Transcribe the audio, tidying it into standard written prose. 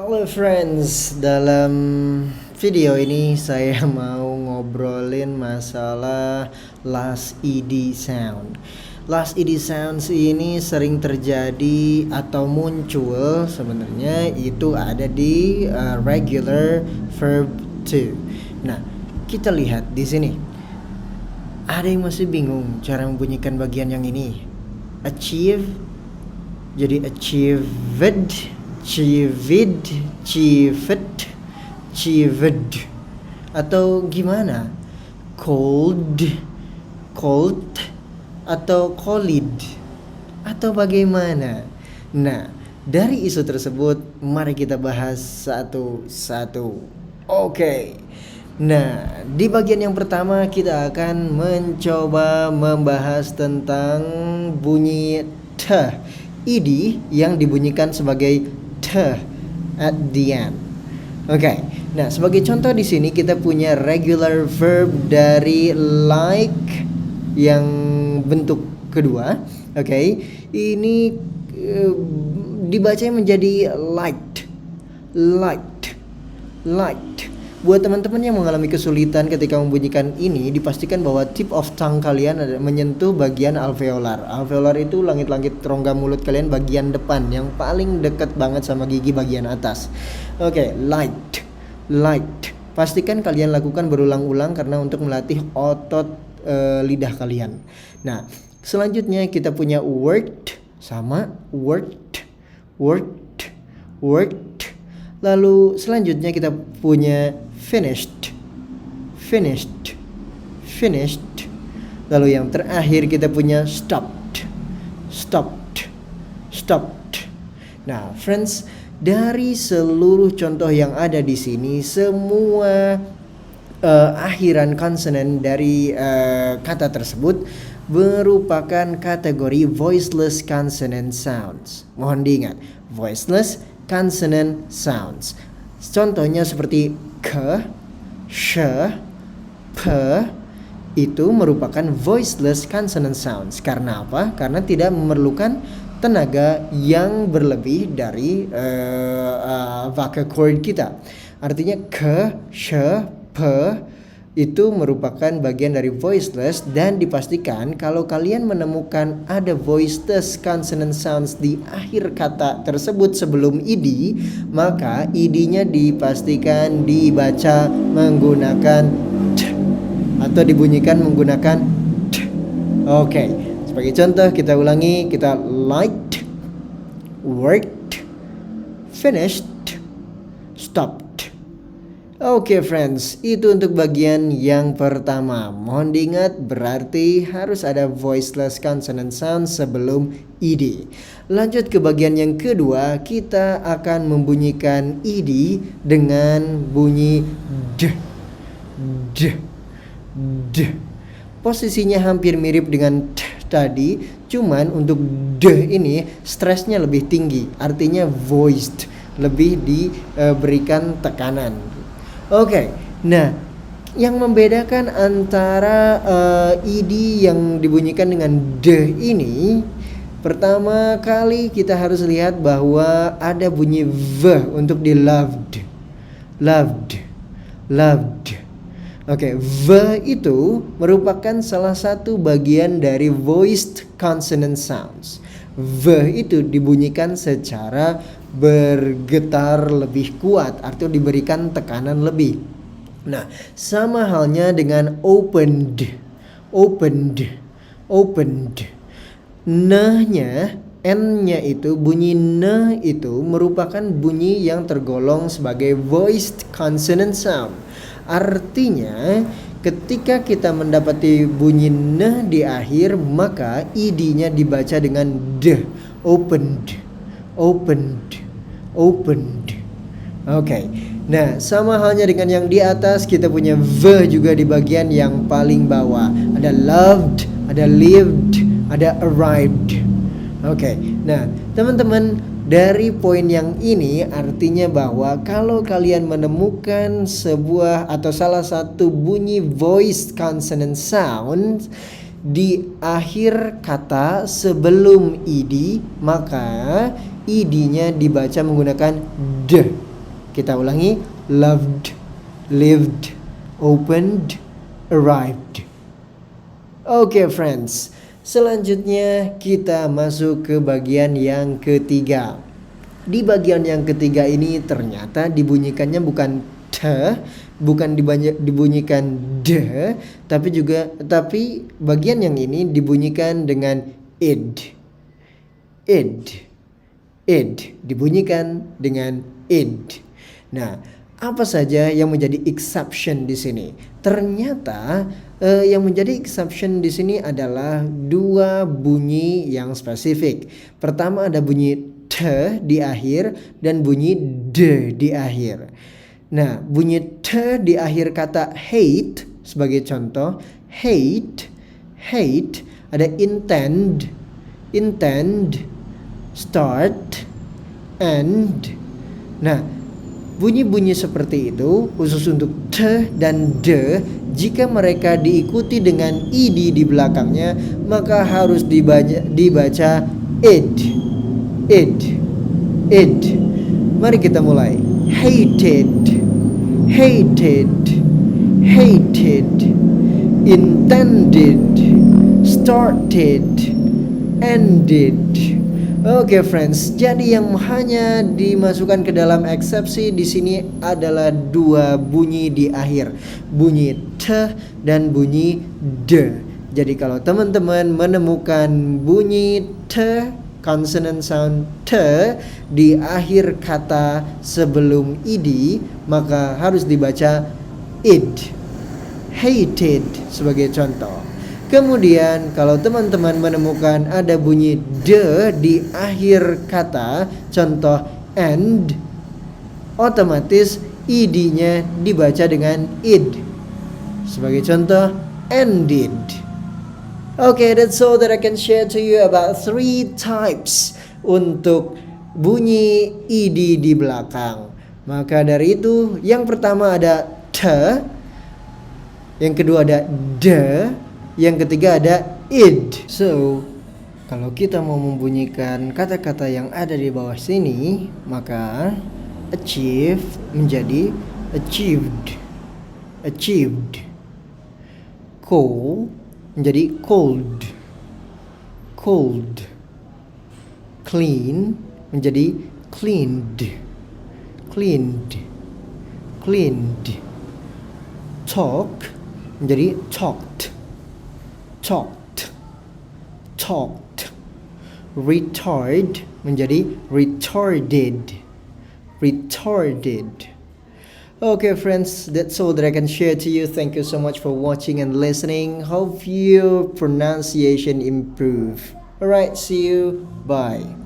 Halo friends, dalam video ini saya mau ngobrolin masalah last ED sound. Last ED sounds ini sering terjadi atau muncul sebenarnya itu ada di regular verb to. Nah, kita lihat di sini. Ada yang masih bingung cara membunyikan bagian yang ini. Achieve jadi achieved, achieved, atau gimana? Cold, atau collid, atau bagaimana? Nah, dari isu tersebut mari kita bahas satu-satu. Oke. Nah, di bagian yang pertama kita akan mencoba membahas tentang bunyi t, ed yang dibunyikan sebagai t at the end. Oke. Nah, sebagai contoh di sini kita punya regular verb dari like yang bentuk kedua. Oke. Ini dibacanya menjadi light. Buat teman-teman yang mengalami kesulitan ketika membunyikan ini, dipastikan bahwa tip of tongue kalian menyentuh bagian alveolar. Alveolar itu langit-langit rongga mulut kalian bagian depan yang paling dekat banget sama gigi bagian atas. Oke, light. Pastikan kalian lakukan berulang-ulang karena untuk melatih otot lidah kalian. Nah, selanjutnya kita punya worked sama worked. Lalu selanjutnya kita punya finished. Lalu yang terakhir kita punya stopped. Nah, friends, dari seluruh contoh yang ada di sini, semua akhiran konsonan dari kata tersebut merupakan kategori voiceless consonant sounds. Mohon diingat, voiceless consonant sounds. Contohnya seperti ke, sh, p itu merupakan voiceless consonant sounds. Karena apa? Karena tidak memerlukan tenaga yang berlebih dari vocal cord kita. Artinya ke, sh, p itu merupakan bagian dari voiceless, dan dipastikan kalau kalian menemukan ada voiceless consonant sounds di akhir kata tersebut sebelum ed, maka ed-nya dipastikan dibaca menggunakan t atau dibunyikan menggunakan t. Oke, sebagai contoh kita ulangi, kita liked, worked, finished, stopped. Oke friends, itu untuk bagian yang pertama. Mohon diingat, berarti harus ada voiceless consonant sound sebelum ed. Lanjut ke bagian yang kedua, kita akan membunyikan ed dengan bunyi d. Posisinya hampir mirip dengan t tadi, cuman untuk d ini stresnya lebih tinggi, artinya voiced, lebih diberikan tekanan. Oke, nah yang membedakan antara ed yang dibunyikan dengan d ini, pertama kali kita harus lihat bahwa ada bunyi v untuk di loved. Oke, v itu merupakan salah satu bagian dari voiced consonant sounds. V itu dibunyikan secara bergetar lebih kuat atau diberikan tekanan lebih. Nah, sama halnya dengan opened. N-nya itu, bunyi n itu merupakan bunyi yang tergolong sebagai voiced consonant sound. Artinya ketika kita mendapati bunyi n di akhir, maka ed-nya dibaca dengan d. Opened. Oke. Nah, sama halnya dengan yang di atas, kita punya v juga di bagian yang paling bawah. Ada loved, ada lived, ada arrived. Oke. Nah, teman-teman, dari poin yang ini artinya bahwa kalau kalian menemukan sebuah atau salah satu bunyi voiced consonant sound di akhir kata sebelum ed, maka ed-nya dibaca menggunakan d. Kita ulangi, loved, lived, opened, arrived. Oke friends, selanjutnya kita masuk ke bagian yang ketiga. Di bagian yang ketiga ini ternyata dibunyikannya bukan te, bukan dibunyikan de, tapi bagian yang ini dibunyikan dengan id. Id dibunyikan dengan id. Nah, apa saja yang menjadi exception di sini? Ternyata yang menjadi exception di sini adalah dua bunyi yang spesifik. Pertama ada bunyi te di akhir dan bunyi de di akhir. Nah, bunyi te di akhir kata hate sebagai contoh, hate ada intend, start, end. Nah, bunyi-bunyi seperti itu khusus untuk te dan de, jika mereka diikuti dengan id di belakangnya, maka harus dibaca id. Mari kita mulai. Hated, intended, started, ended. Oke friends, jadi yang hanya dimasukkan ke dalam eksepsi di sini adalah dua bunyi di akhir, bunyi te dan bunyi de. Jadi kalau teman-teman menemukan bunyi te, consonant sound te di akhir kata sebelum id, maka harus dibaca id. Hated sebagai contoh. Kemudian kalau teman-teman menemukan ada bunyi de di akhir kata, contoh end, otomatis id-nya dibaca dengan id. Sebagai contoh, ended. Okay, that's all that I can share to you about 3 types untuk bunyi id di belakang. Maka dari itu, yang pertama ada te, yang kedua ada de, yang ketiga ada id. So, kalau kita mau membunyikan kata-kata yang ada di bawah sini, maka achieve menjadi achieved. Cool menjadi cold. Clean menjadi cleaned. Talk menjadi talked. Retard menjadi retarded. Okay friends, that's all that I can share to you. Thank you so much for watching and listening. Hope your pronunciation improve. Alright, see you. Bye.